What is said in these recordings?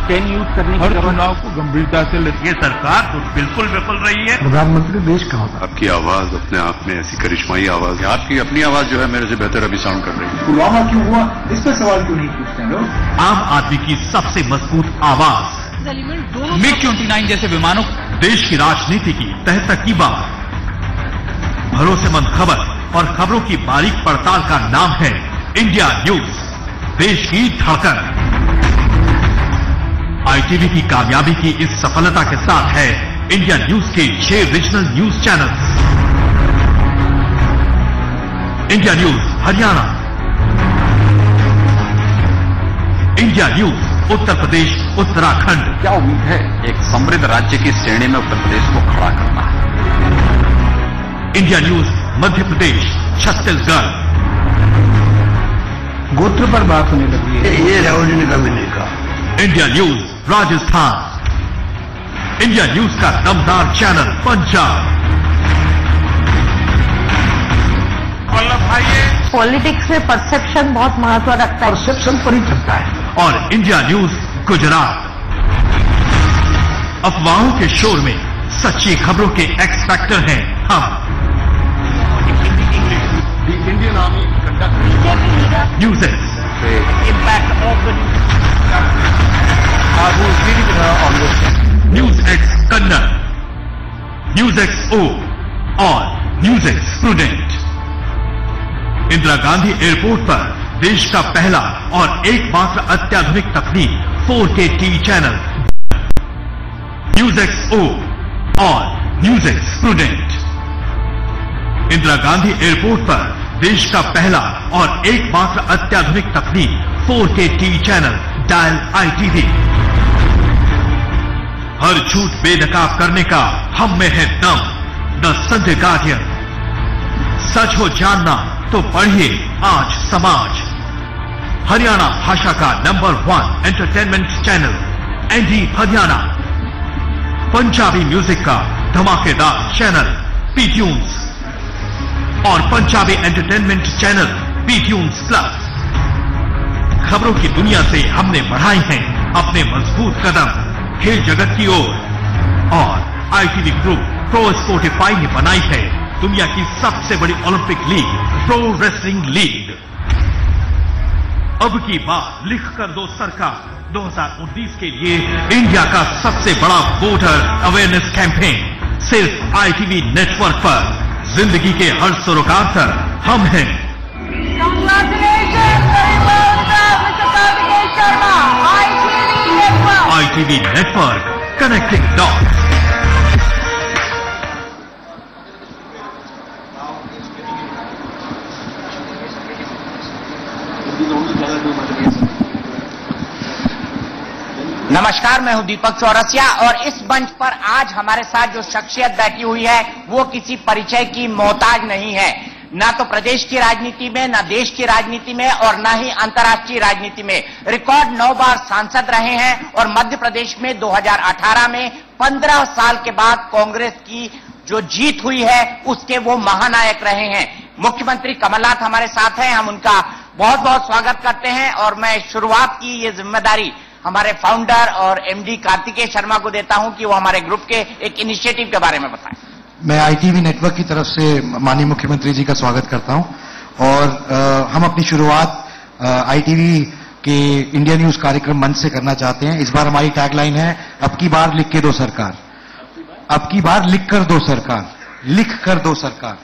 Pen use करने की चुनाव को गंभीरता से ये सरकार तो बिल्कुल विफल रही है। प्रधानमंत्री देश का होगा। आपकी आवाज अपने आप में ऐसी करिश्माई आवाज है, आपकी अपनी आवाज जो है मेरे से बेहतर अभी साउंड कर रही है। पुलवामा क्यों हुआ, इस पर सवाल क्यों नहीं पूछते हैं लोग? आम आदमी की सबसे मजबूत आवाज MiG-29 जैसे विमानों, देश की राजनीति की तह तक की बात, भरोसेमंद खबर और खबरों की बारीक पड़ताल का नाम है इंडिया न्यूज, देश की धड़कन। ITV की कामयाबी की इस सफलता के साथ है इंडिया न्यूज के 6 regional news channels. India news Haryana, India news Uttar Pradesh Uttarakhand. क्या उम्मीद है? एक समृद्ध राज्य की श्रेणी में उत्तर प्रदेश को खड़ा करना है। India news Madhya Pradesh, Chhattisgarh. गोत्र पर बात होने लगी है, ये राहुल का मैंने कहा। India news Rajasthan, India news का दमदार चैनल पंजाब। पॉलिटिक्स में परसेप्शन बहुत महत्व रखता है, परसेप्शन पर ही चलता है। और इंडिया न्यूज गुजरात, अफवाहों के शोर में सच्ची खबरों के एक्स फैक्टर हैं हम। Indian army conduct news X, impact of news X Kannada, news X O और news X student. Indira Gandhi airport पर देश का पहला और एकमात्र अत्याधुनिक तकनीक 4K TV channel news X O और news X student. Indira Gandhi airport पर देश का पहला और एकमात्र अत्याधुनिक तकनीक 4K TV channel dial ITV। हर झूठ बेनकाब करने का हम में है दम, द संडे गार्डियन। सच हो जानना तो पढ़िए आज समाज। हरियाणा भाषा का number 1 entertainment channel ND Haryana. Punjabi music का धमाकेदार चैनल P-Tunes और Punjabi entertainment channel P-Tunes plus. खबरों की दुनिया से हमने बढ़ाए हैं अपने मजबूत कदम खेल जगत की ओर, और ITV ग्रुप प्रो स्पोर्टिफाई ने बनाई है दुनिया की सबसे बड़ी Olympic league, pro wrestling league. अब की बार लिख कर दो सरकार 2019 के लिए इंडिया का सबसे बड़ा वोटर अवेयरनेस कैंपेन सिर्फ ITV नेटवर्क पर। जिंदगी के हर सरोकार पर हम हैं। ITV network, connecting dots. नमस्कार, मैं हूं दीपक चौरसिया और इस मंच पर आज हमारे साथ जो शख्सियत बैठी हुई है वो किसी परिचय की मोहताज नहीं है। ना तो प्रदेश की राजनीति में, ना देश की राजनीति में और ना ही अंतर्राष्ट्रीय राजनीति में। रिकॉर्ड 9 बार सांसद रहे हैं और मध्य प्रदेश में 2018 में 15 साल के बाद कांग्रेस की जो जीत हुई है उसके वो महानायक रहे हैं। मुख्यमंत्री कमलनाथ हमारे साथ हैं, हम उनका बहुत बहुत स्वागत करते हैं। और मैं शुरुआत की ये जिम्मेदारी हमारे फाउंडर और MD कार्तिकेय शर्मा को देता हूं कि वो हमारे ग्रुप के एक इनिशिएटिव के बारे में बताएं। मैं ITV नेटवर्क की तरफ से माननीय मुख्यमंत्री जी का स्वागत करता हूं और हम अपनी शुरुआत ITV के इंडिया न्यूज कार्यक्रम मंच से करना चाहते हैं। इस बार हमारी टैगलाइन है, अब की बार लिख के दो सरकार। अब की बार लिख कर दो सरकार, लिख कर दो सरकार।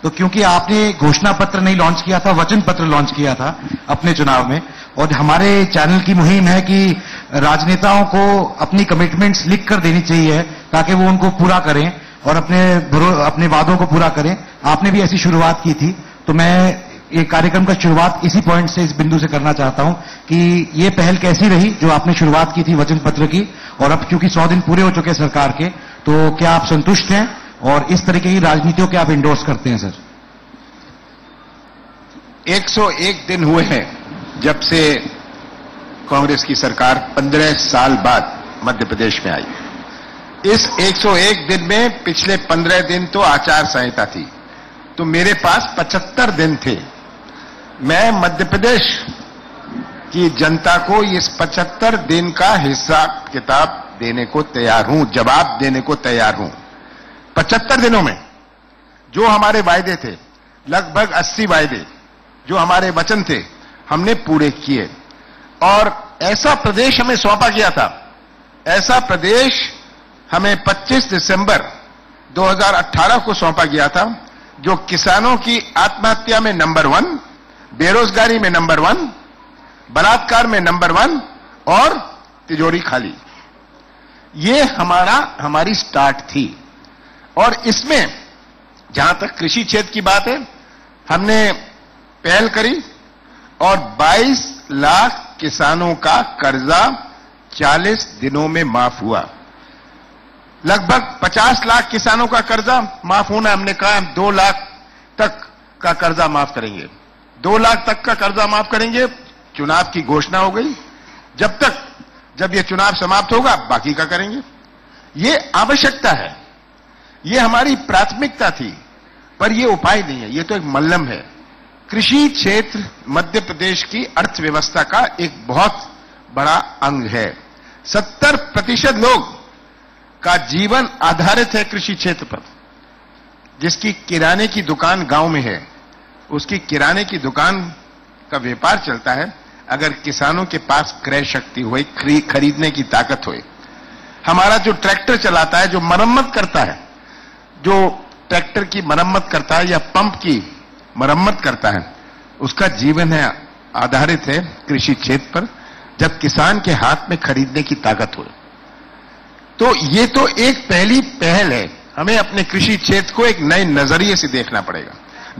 तो क्योंकि आपने घोषणा पत्र नहीं लॉन्च किया था, वचन पत्र लॉन्च किया था अपने चुनाव में, और हमारे चैनल की मुहिम है कि राजनेताओं को अपनी कमिटमेंट्स लिख कर देनी चाहिए ताकि वो उनको पूरा करें और अपने वादों को पूरा करें। आपने भी ऐसी शुरुआत की थी, तो मैं ये कार्यक्रम का शुरुआत इसी पॉइंट से, इस बिंदु से करना चाहता हूं कि ये पहल कैसी रही जो आपने शुरुआत की थी वचन पत्र की, और अब क्योंकि 100 दिन पूरे हो चुके हैं सरकार के, तो क्या आप संतुष्ट हैं और इस तरीके की राजनीतियों के आप इंडोर्स करते हैं? सर, 101 दिन हुए हैं जब से कांग्रेस की सरकार 15 साल बाद मध्य प्रदेश में आई। इस 101 दिन में पिछले 15 दिन तो आचार संहिता थी, तो मेरे पास 75 दिन थे। मैं मध्य प्रदेश कि जनता को इस 75 दिन का हिसाब किताब देने को तैयार हूं, जवाब देने को तैयार हूं। 75 दिनों में जो हमारे वायदे थे, लगभग 80 वायदे जो हमारे वचन थे, हमने पूरे किए। और ऐसा प्रदेश हमें सौंपा गया था, ऐसा प्रदेश हमें 25 दिसंबर 2018 को सौंपा गया था, जो किसानों की आत्महत्या में नंबर 1, बेरोजगारी में नंबर 1, बलात्कार में नंबर 1 और तिजोरी खाली। ये हमारी स्टार्ट थी। और इसमें जहां तक कृषि क्षेत्र की बात है, हमने पहल करी और 22 लाख किसानों का कर्जा 40 दिनों में माफ हुआ। लगभग 50 लाख किसानों का कर्जा माफ होना, हमने कहा 2 लाख तक का कर्जा माफ करेंगे, 2 लाख तक का कर्जा माफ करेंगे। चुनाव की घोषणा हो गई, जब यह चुनाव समाप्त होगा बाकी का करेंगे। यह आवश्यकता है, यह हमारी प्राथमिकता थी, पर यह उपाय नहीं है, यह तो एक मल्लम है। कृषि क्षेत्र मध्य प्रदेश की अर्थव्यवस्था का एक बहुत बड़ा अंग है। 70% लोग का जीवन आधारित है कृषि क्षेत्र पर। जिसकी किराने की दुकान गांव में है, उसकी किराने की दुकान का व्यापार चलता है अगर किसानों के पास क्रय शक्ति हो, खरीदने की ताकत हो। हमारा जो ट्रैक्टर चलाता है, जो मरम्मत करता है, जो ट्रैक्टर की मरम्मत करता है या पंप की मरम्मत करता है, उसका जीवन है आधारित है कृषि क्षेत्र पर, जब किसान के हाथ में खरीदने की ताकत हो। तो ये तो एक पहली पहल है, हमें अपने कृषि क्षेत्र को एक नए नजरिए से देखना पड़ेगा।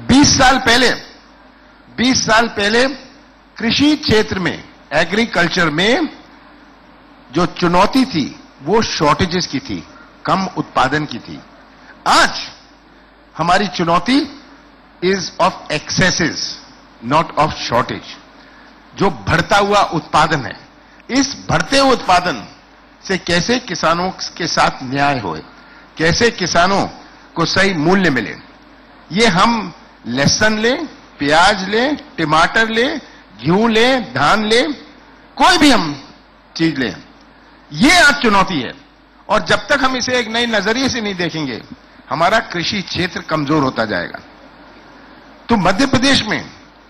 20 साल पहले कृषि क्षेत्र में, एग्रीकल्चर में जो चुनौती थी वो शॉर्टेजेस की थी, कम उत्पादन की थी। आज हमारी चुनौती is of axes, not of shortage. जो बढ़ता हुआ उत्पादन है, इस बढ़ते हुए उत्पादन से कैसे किसानों के साथ न्याय होए, कैसे किसानों को सही मूल्य मिले, ये हम लहसुन ले, प्याज ले, टमाटर ले, गेहूं ले, धान ले, कोई भी हम चीज ले, ये आज चुनौती है। और जब तक हम इसे एक नए नजरिए से नहीं देखेंगे, हमारा कृषि क्षेत्र कमजोर होता जाएगा। तो मध्य प्रदेश में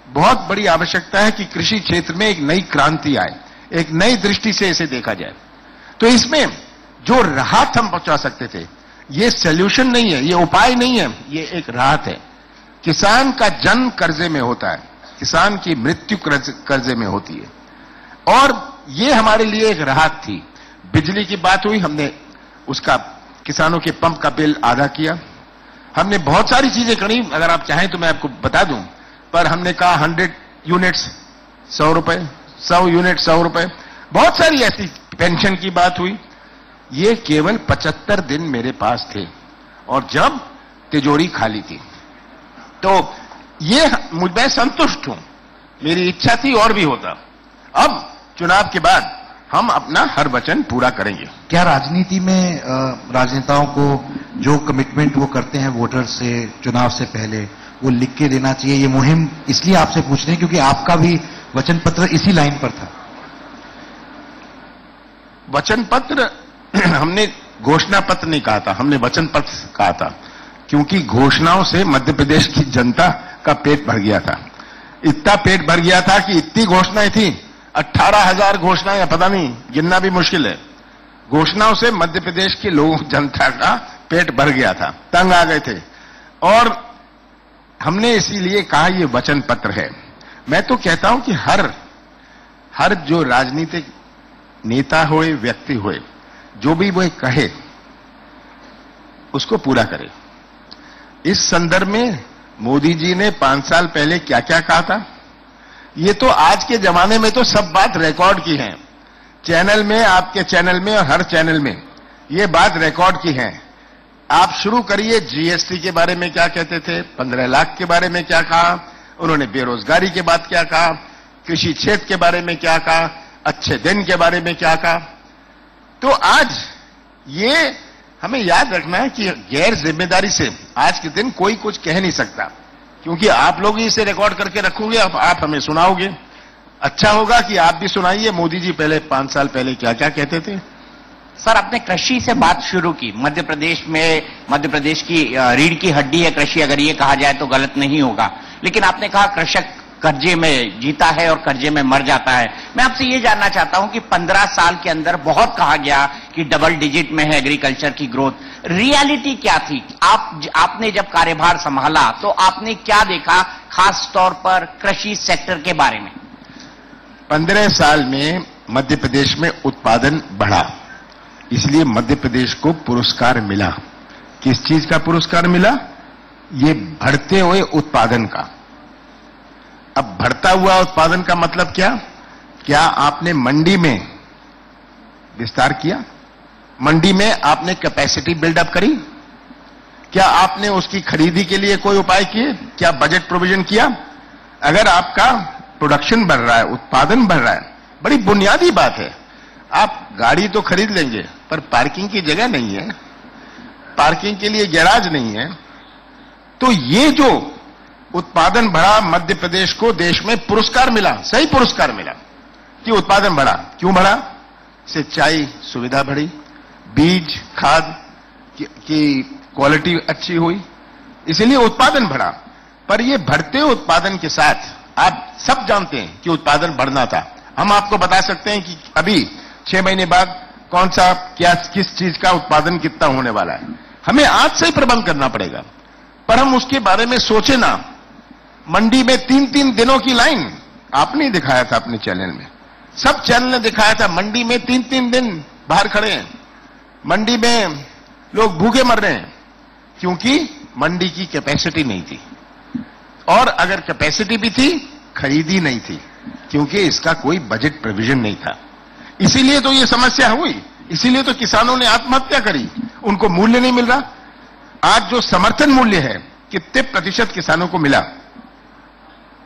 बहुत बड़ी आवश्यकता है कि कृषि क्षेत्र में एक नई क्रांति आए, एक नई दृष्टि से इसे देखा जाए। तो इसमें जो राहत हम पहुंचा सकते थे, ये सॉल्यूशन नहीं है, ये उपाय नहीं है, ये एक राहत है। किसान का जन्म कर्जे में होता है, किसान की मृत्यु कर्जे में होती है। और ये हमारे लिए एक राहत थी। बिजली की बात हुई, हमने उसका किसानों के पंप का बिल आधा किया। हमने बहुत सारी चीजें करी, अगर आप चाहें तो मैं आपको बता दूं, पर हमने कहा 100 यूनिट्स 100 रुपए, 100 यूनिट 100 रुपए, बहुत सारी ऐसी पेंशन की बात हुई। ये केवल 75 दिन मेरे पास थे और जब तिजोरी खाली थी। तो ये मैं संतुष्ट हूं, मेरी इच्छा थी और भी होता। अब चुनाव के बाद हम अपना हर वचन पूरा करेंगे। क्या राजनीति में राजनेताओं को जो कमिटमेंट वो करते हैं वोटर से चुनाव से पहले, वो लिख के देना चाहिए? ये मुहिम इसलिए आपसे पूछ रहे हैं क्योंकि आपका भी वचन पत्र इसी लाइन पर था। वचन पत्र हमने घोषणा पत्र नहीं कहा था, हमने वचन पत्र कहा था, क्योंकि घोषणाओं से मध्य प्रदेश की जनता का पेट भर गया था। इतना पेट भर गया था कि इतनी घोषणाएं थी, 18,000 घोषणाएं, पता नहीं, गिनना भी मुश्किल है। घोषणाओं से मध्य प्रदेश के लोगों, जनता का पेट भर गया था, तंग आ गए थे। और हमने इसीलिए कहा ये वचन पत्र है। मैं तो कहता हूं कि हर जो राजनीतिक नेता होए, व्यक्ति होए, जो भी वो कहे उसको पूरा करे। इस संदर्भ में मोदी जी ने 5 साल पहले क्या क्या कहा था, ये तो आज के जमाने में तो सब बात रिकॉर्ड की है, चैनल में, आपके चैनल में और हर चैनल में ये बात रिकॉर्ड की है। आप शुरू करिए, जीएसटी के बारे में क्या कहते थे, 15 लाख के बारे में क्या कहा उन्होंने, बेरोजगारी के बाद क्या कहा, कृषि क्षेत्र के बारे में क्या कहा, अच्छे दिन के बारे में क्या कहा। तो आज ये हमें याद रखना है कि गैर जिम्मेदारी से आज के दिन कोई कुछ कह नहीं सकता, क्योंकि आप लोग ही इसे रिकॉर्ड करके रखोगे, आप हमें सुनाओगे। अच्छा होगा कि आप भी सुनाइए, मोदी जी पहले 5 साल पहले क्या क्या कहते थे। सर, आपने कृषि से बात शुरू की। मध्य प्रदेश की रीढ़ की हड्डी है कृषि, अगर ये कहा जाए तो गलत नहीं होगा। लेकिन आपने कहा कृषक कर्जे में जीता है और कर्जे में मर जाता है। मैं आपसे ये जानना चाहता हूं कि 15 साल के अंदर बहुत कहा गया कि डबल डिजिट में है एग्रीकल्चर की ग्रोथ। रियलिटी क्या थी? आपने जब कार्यभार संभाला तो आपने क्या देखा, खास तौर पर कृषि सेक्टर के बारे में? 15 साल में मध्य प्रदेश में उत्पादन बढ़ा, इसलिए मध्य प्रदेश को पुरस्कार मिला। किस चीज का पुरस्कार मिला? ये बढ़ते हुए उत्पादन का। अब बढ़ता हुआ उत्पादन का मतलब क्या आपने मंडी में विस्तार किया? मंडी में आपने कैपेसिटी बिल्डअप करी? क्या आपने उसकी खरीदी के लिए कोई उपाय किए? क्या बजट प्रोविजन किया? अगर आपका प्रोडक्शन बढ़ रहा है, उत्पादन बढ़ रहा है, बड़ी बुनियादी बात है। आप गाड़ी तो खरीद लेंगे पर पार्किंग की जगह नहीं है, पार्किंग के लिए गैराज नहीं है। तो ये जो उत्पादन बढ़ा, मध्य प्रदेश को देश में पुरस्कार मिला, सही पुरस्कार मिला कि उत्पादन बढ़ा। क्यों बढ़ा? सिंचाई सुविधा बढ़ी, बीज खाद की क्वालिटी अच्छी हुई, इसलिए उत्पादन बढ़ा। पर ये बढ़ते उत्पादन के साथ आप सब जानते हैं कि उत्पादन बढ़ना था। हम आपको बता सकते हैं कि अभी 6 महीने बाद कौन सा किस चीज का उत्पादन कितना होने वाला है। हमें आज से ही प्रबंध करना पड़ेगा, पर हम उसके बारे में सोचे ना। मंडी में 3-3 दिनों की लाइन आपने दिखाया था अपने चैनल में, सब चैनल ने दिखाया था। मंडी में 3-3 दिन बाहर खड़े हैं, मंडी में लोग भूखे मर रहे हैं क्योंकि मंडी की कैपेसिटी नहीं थी, और अगर कैपेसिटी भी थी खरीदी नहीं थी क्योंकि इसका कोई बजट प्रोविजन नहीं था। इसीलिए तो ये समस्या हुई, इसीलिए तो किसानों ने आत्महत्या करी, उनको मूल्य नहीं मिल रहा। आज जो समर्थन मूल्य है कितने प्रतिशत किसानों को मिला,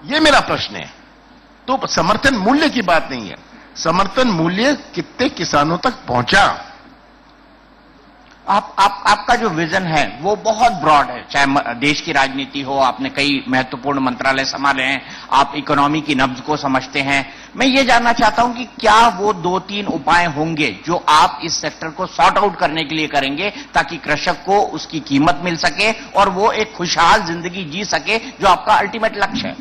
ये मेरा प्रश्न है। तो समर्थन मूल्य की बात नहीं है, समर्थन मूल्य कितने किसानों तक पहुंचा। आपका जो विजन है वो बहुत ब्रॉड है, चाहे देश की राजनीति हो, आपने कई महत्वपूर्ण मंत्रालय संभाले हैं, आप इकोनॉमी की नब्ज को समझते हैं। मैं ये जानना चाहता हूं कि क्या वो 2-3 उपाय होंगे जो आप इस सेक्टर को सॉर्ट आउट करने के लिए करेंगे ताकि कृषक को उसकी कीमत मिल सके और वो एक खुशहाल जिंदगी जी सके, जो आपका अल्टीमेट लक्ष्य है?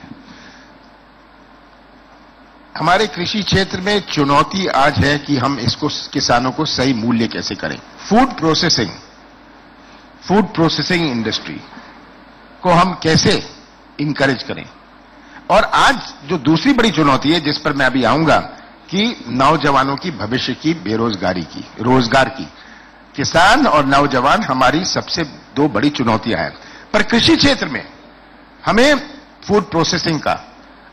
हमारे कृषि क्षेत्र में चुनौती आज है कि हम इसको किसानों को सही मूल्य कैसे करें। फूड प्रोसेसिंग इंडस्ट्री को हम कैसे इंकरेज करें। और आज जो दूसरी बड़ी चुनौती है जिस पर मैं अभी आऊंगा कि नौजवानों की भविष्य की बेरोजगारी की, रोजगार की। किसान और नौजवान हमारी सबसे 2 बड़ी चुनौतियां हैं। पर कृषि क्षेत्र में हमें फूड प्रोसेसिंग का,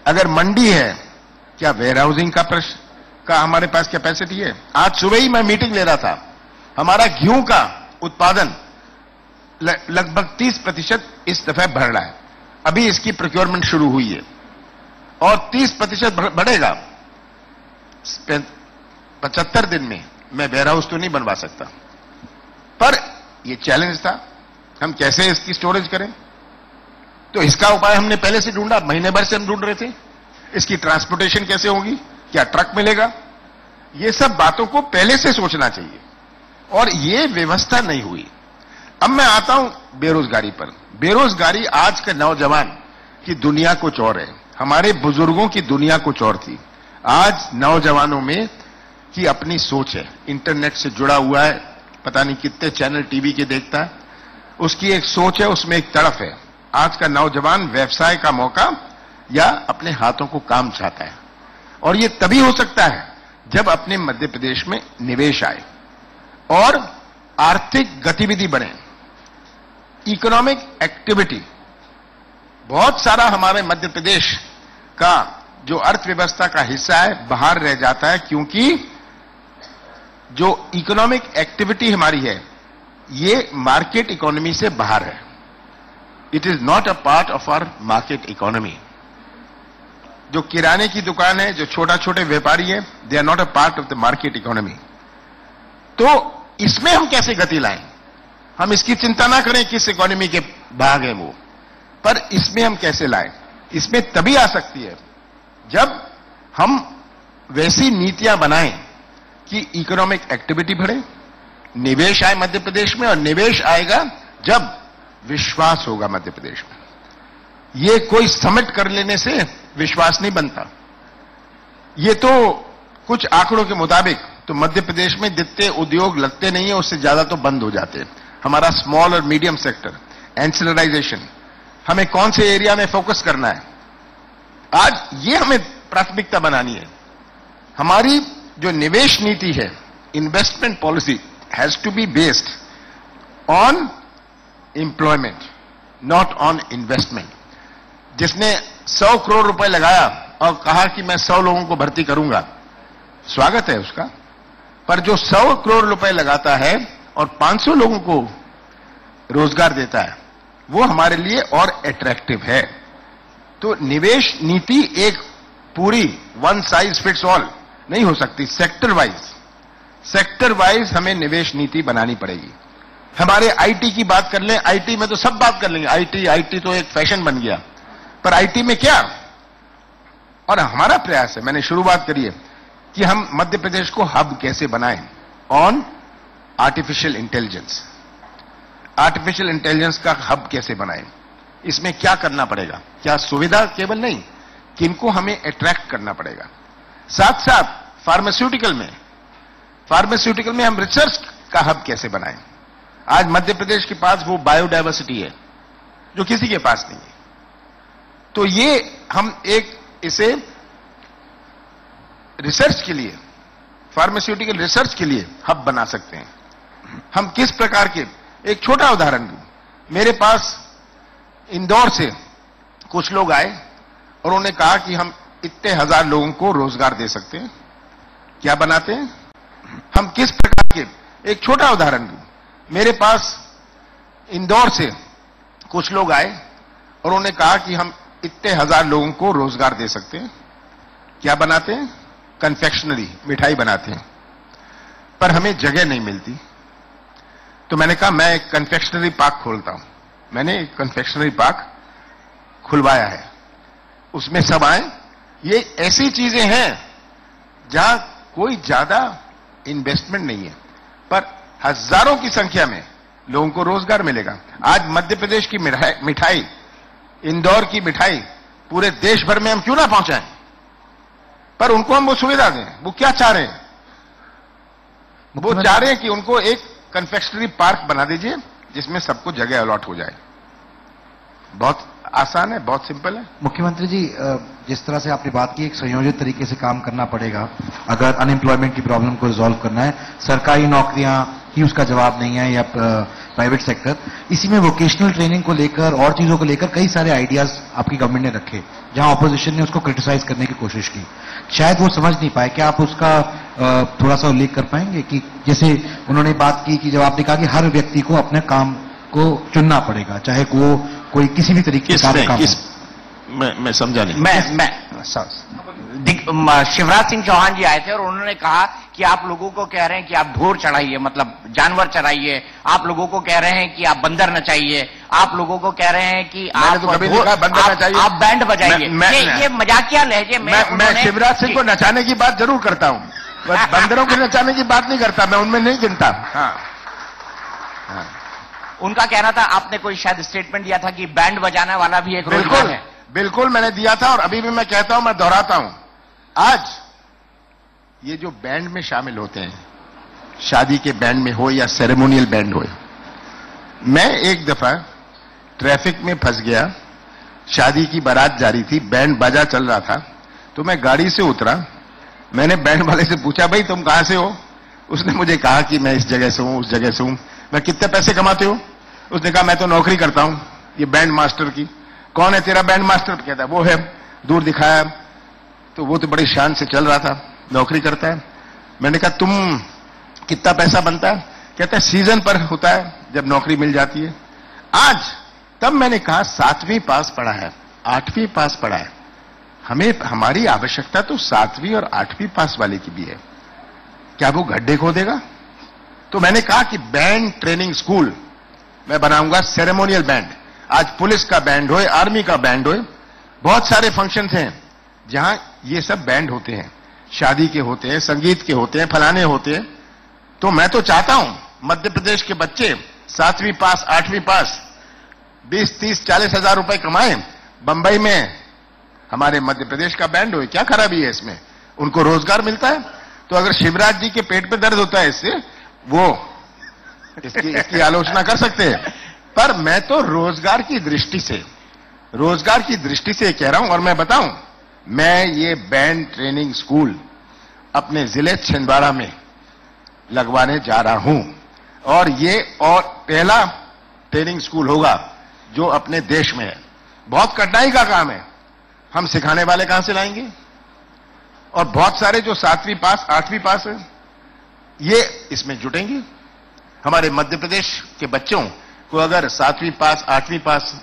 अगर मंडी है, क्या वेयर हाउसिंग का प्रश्न का हमारे पास कैपेसिटी है? आज सुबह ही मैं मीटिंग ले रहा था, हमारा गेहूं का उत्पादन लगभग 30% इस दफे बढ़ रहा है। अभी इसकी प्रोक्योरमेंट शुरू हुई है और 30% बढ़ेगा। 75 दिन में मैं वेयर हाउस तो नहीं बनवा सकता, पर यह चैलेंज था, हम कैसे इसकी स्टोरेज करें। तो इसका उपाय हमने पहले से ढूंढा, महीने भर से हम ढूंढ रहे थे। इसकी ट्रांसपोर्टेशन कैसे होगी, क्या ट्रक मिलेगा, ये सब बातों को पहले से सोचना चाहिए, और ये व्यवस्था नहीं हुई। अब मैं आता हूं बेरोजगारी पर। बेरोजगारी आज के नौजवान की दुनिया कुछ और है, हमारे बुजुर्गों की दुनिया कुछ और थी। आज नौजवानों में की अपनी सोच है, इंटरनेट से जुड़ा हुआ है, पता नहीं कितने चैनल टीवी के देखता है, उसकी एक सोच है, उसमें एक तड़फ है। आज का नौजवान व्यवसाय का मौका या अपने हाथों को काम चाहता है, और ये तभी हो सकता है जब अपने मध्य प्रदेश में निवेश आए और आर्थिक गतिविधि बढ़े, इकोनॉमिक एक्टिविटी। बहुत सारा हमारे मध्य प्रदेश का जो अर्थव्यवस्था का हिस्सा है बाहर रह जाता है, क्योंकि जो इकोनॉमिक एक्टिविटी हमारी है ये मार्केट इकोनॉमी से बाहर है। It is not a part of our market economy. जो किराने की दुकान है, जो छोटे व्यापारी है, they are not a part of the market economy. तो इसमें हम कैसे गति लाएं? हम इसकी चिंता ना करें किस इकोनॉमी के भाग है वो, पर इसमें हम कैसे लाएं? इसमें तभी आ सकती है जब हम वैसी नीतियां बनाएं कि इकोनॉमिक एक्टिविटी बढ़े, निवेश आए मध्य प्रदेश में, और निवेश आएगा जब विश्वास होगा मध्य प्रदेश में। ये कोई समिट कर लेने से विश्वास नहीं बनता। ये तो कुछ आंकड़ों के मुताबिक तो मध्य प्रदेश में जितने उद्योग लगते नहीं है उससे ज्यादा तो बंद हो जाते हैं। हमारा स्मॉल और मीडियम सेक्टर, एंसिलराइजेशन, हमें कौन से एरिया में फोकस करना है, आज ये हमें प्राथमिकता बनानी है। हमारी जो निवेश नीति है, investment policy has to be based on employment, not on investment. जिसने 100 करोड़ रुपए लगाया और कहा कि मैं 100 लोगों को भर्ती करूंगा, स्वागत है उसका, पर जो 100 करोड़ रुपए लगाता है और 500 लोगों को रोजगार देता है, वो हमारे लिए और अट्रैक्टिव है। तो निवेश नीति एक पूरी वन साइज फिट्स ऑल नहीं हो सकती, सेक्टर वाइज हमें निवेश नीति बनानी पड़ेगी। हमारे आईटी की बात कर लें, आईटी में तो सब बात कर लेंगे, आईटी तो एक फैशन बन गया, पर आईटी में क्या? और हमारा प्रयास है, मैंने शुरुआत करी है कि हम मध्य प्रदेश को हब कैसे बनाएं on artificial intelligence. Artificial intelligence का हब कैसे बनाएं, इसमें क्या करना पड़ेगा? क्या सुविधा केवल नहीं, किनको हमें अट्रैक्ट करना पड़ेगा। साथ साथ फार्मास्यूटिकल में हम रिसर्च का हब कैसे बनाएं। आज मध्य प्रदेश के पास वो बायोडायवर्सिटी है जो किसी के पास नहीं है। तो ये हम एक इसे रिसर्च के लिए, फार्मास्यूटिकल रिसर्च के लिए हब बना सकते हैं। हम किस प्रकार के, एक छोटा उदाहरण दूं, मेरे पास इंदौर से कुछ लोग आए और उन्होंने कहा कि हम इतने 1000 लोगों को रोजगार दे सकते हैं, क्या बनाते हैं? हम किस प्रकार के, एक छोटा उदाहरण दूं, मेरे पास इंदौर से कुछ लोग आए और उन्होंने कहा कि हम इतने 1000 लोगों को रोजगार दे सकते हैं, क्या बनाते हैं? कन्फेक्शनरी, मिठाई बनाते हैं, पर हमें जगह नहीं मिलती। तो मैंने कहा मैं एक कन्फेक्शनरी पार्क खोलता हूं। मैंने एक कन्फेक्शनरी पार्क खुलवाया है, उसमें सब आए। ये ऐसी चीजें हैं जहां कोई ज्यादा इन्वेस्टमेंट नहीं है, पर हजारों की संख्या में लोगों को रोजगार मिलेगा। आज मध्य प्रदेश की मिठाई, इंदौर की मिठाई पूरे देश भर में हम क्यों ना पहुंचाएं, पर उनको हम वो सुविधा दें। वो क्या चाह रहे हैं? वो चाह रहे हैं कि उनको एक कन्फेक्शनरी पार्क बना दीजिए जिसमें सबको जगह अलॉट हो जाए। बहुत आसान है, बहुत सिंपल है। मुख्यमंत्री जी, जिस तरह से आपने बात की, एक संयोजित तरीके से काम करना पड़ेगा अगर अनएम्प्लॉयमेंट की प्रॉब्लम को रिजॉल्व करना है। सरकारी नौकरियां ही उसका जवाब नहीं है या प्राइवेट सेक्टर। इसी में वोकेशनल ट्रेनिंग को लेकर और चीजों को लेकर कई सारे आइडियाज आपकी गवर्नमेंट ने रखे, जहां ऑपोजिशन ने उसको क्रिटिसाइज करने की कोशिश की, शायद वो समझ नहीं पाए। क्या आप उसका थोड़ा सा उल्लेख कर पाएंगे कि जैसे उन्होंने बात की कि जब आपने कहा कि हर व्यक्ति को अपने काम को चुनना पड़ेगा, चाहे वो कोई किसी भी तरीके का काम हो। मैं समझा नहीं। शिवराज सिंह चौहान जी आए थे और उन्होंने कहा कि आप लोगों को कह रहे हैं कि आप ढोर चढ़ाइए, मतलब जानवर चढ़ाइए, आप लोगों को कह रहे हैं कि आप बंदर नचाइए, आप लोगों को कह रहे हैं कि आप आप बैंड बजाइए। ये मजाकिया लहजे में मैं शिवराज सिंह को नचाने की बात जरूर करता हूं, बंदरों को नचाने की बात नहीं करता, मैं उनमें नहीं गिनता। उनका कहना था, आपने कोई शायद स्टेटमेंट दिया था कि बैंड बजाने वाला भी एक रोजगार है। बिल्कुल मैंने दिया था और अभी भी मैं कहता हूं, मैं दोहराता हूं। आज ये जो बैंड में शामिल होते हैं, शादी के बैंड में हो या सेरेमोनियल बैंड हो, मैं एक दफा ट्रैफिक में फंस गया, शादी की बारात जा रही थी, बैंड बाजा चल रहा था, तो मैं गाड़ी से उतरा, मैंने बैंड वाले से पूछा, भाई तुम कहां से हो? उसने मुझे कहा कि मैं इस जगह से हूं, उस जगह से हूं। मैं कितने पैसे कमाते हो? उसने कहा मैं तो नौकरी करता हूं ये बैंड मास्टर की। कौन है तेरा बैंड मास्टर? कहता है वो है, दूर दिखाया, तो वो तो बड़ी शान से चल रहा था, नौकरी करता है। मैंने कहा तुम कितना पैसा बनता है? कहता है सीजन पर होता है, जब नौकरी मिल जाती है। आज तब मैंने कहा 7वीं पास पढ़ा है, 8वीं पास पढ़ा है, हमें हमारी आवश्यकता तो 7वीं और 8वीं पास वाले की भी है, क्या वो गड्ढे खोदेगा? तो मैंने कहा कि बैंड ट्रेनिंग स्कूल मैं बनाऊंगा, सेरेमोनियल बैंड। आज पुलिस का बैंड हो, आर्मी का बैंड हो, बहुत सारे फंक्शंस हैं जहां ये सब बैंड होते हैं, शादी के होते हैं, संगीत के होते हैं, फलाने होते हैं। तो मैं तो चाहता हूं मध्य प्रदेश के बच्चे 7वीं पास 8वीं पास 20-30-40 हजार रुपए कमाएं, बंबई में हमारे मध्य प्रदेश का बैंड हो, क्या खराबी है इसमें? उनको रोजगार मिलता है। तो अगर शिवराज जी के पेट पे दर्द होता है इससे, वो इसकी आलोचना कर सकते हैं, पर मैं तो रोजगार की दृष्टि से कह रहा हूं। और मैं बताऊं, मैं ये बैंड ट्रेनिंग स्कूल अपने जिले छिंदवाड़ा में लगवाने जा रहा हूं, और ये और पहला ट्रेनिंग स्कूल होगा जो अपने देश में है। बहुत कठिनाई का काम है, हम सिखाने वाले कहां से लाएंगे? और बहुत सारे जो 7वीं पास 8वीं पास है, ये इसमें जुटेंगे। हमारे मध्य प्रदेश के बच्चों को अगर 7वीं पास 8वीं पास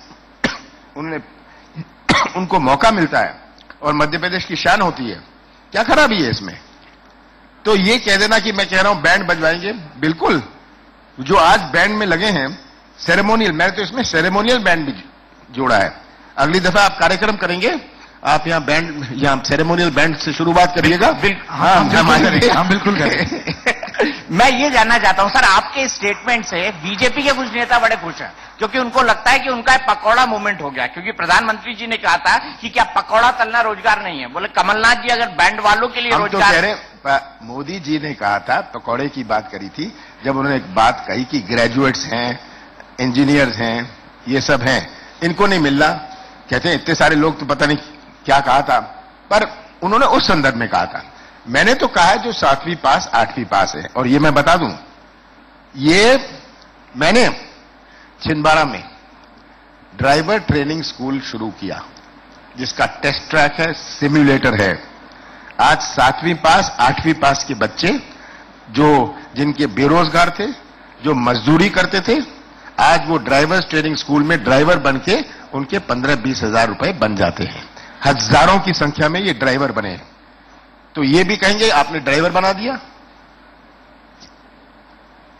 उनको मौका मिलता है और मध्य प्रदेश की शान होती है, क्या खराबी है इसमें? तो ये कह देना कि मैं कह रहा हूं बैंड बजवाएंगे, बिल्कुल। जो आज बैंड में लगे हैं सेरेमोनियल, मैंने तो इसमें सेरेमोनियल बैंड भी जोड़ा है। अगली दफा आप कार्यक्रम करेंगे, आप यहाँ बैंड, यहाँ सेरेमोनियल बैंड से शुरुआत करिएगा। हम बिल्कुल करेंगे। मैं ये जानना चाहता हूं सर, आपके स्टेटमेंट से बीजेपी के कुछ नेता बड़े खुश हैं, क्योंकि उनको लगता है कि उनका एक पकौड़ा मूवमेंट हो गया, क्योंकि प्रधानमंत्री जी ने कहा था कि क्या पकौड़ा तलना रोजगार नहीं है? बोले कमलनाथ जी अगर बैंड वालों के लिए हम रोजगार, तो कह रहे, मोदी जी ने कहा था, पकौड़े की बात करी थी जब उन्होंने एक बात कही कि ग्रेजुएट्स हैं, इंजीनियर्स हैं, ये सब हैं, इनको नहीं मिल रहा। कहते हैं इतने सारे लोग, तो पता नहीं क्या कहा था, पर उन्होंने उस संदर्भ में कहा था। मैंने तो कहा है जो 7वीं पास 8वीं पास है। और ये मैं बता दूं, ये मैंने छिंदवाड़ा में ड्राइवर ट्रेनिंग स्कूल शुरू किया, जिसका टेस्ट ट्रैक है, सिम्युलेटर है। आज 7वीं पास 8वीं पास के बच्चे जो जिनके बेरोजगार थे, जो मजदूरी करते थे, आज वो ड्राइवर्स ट्रेनिंग स्कूल में ड्राइवर बन के उनके 15-20 हजार रुपए बन जाते हैं। हजारों की संख्या में ये ड्राइवर बने हैं। तो ये भी कहेंगे आपने ड्राइवर बना दिया।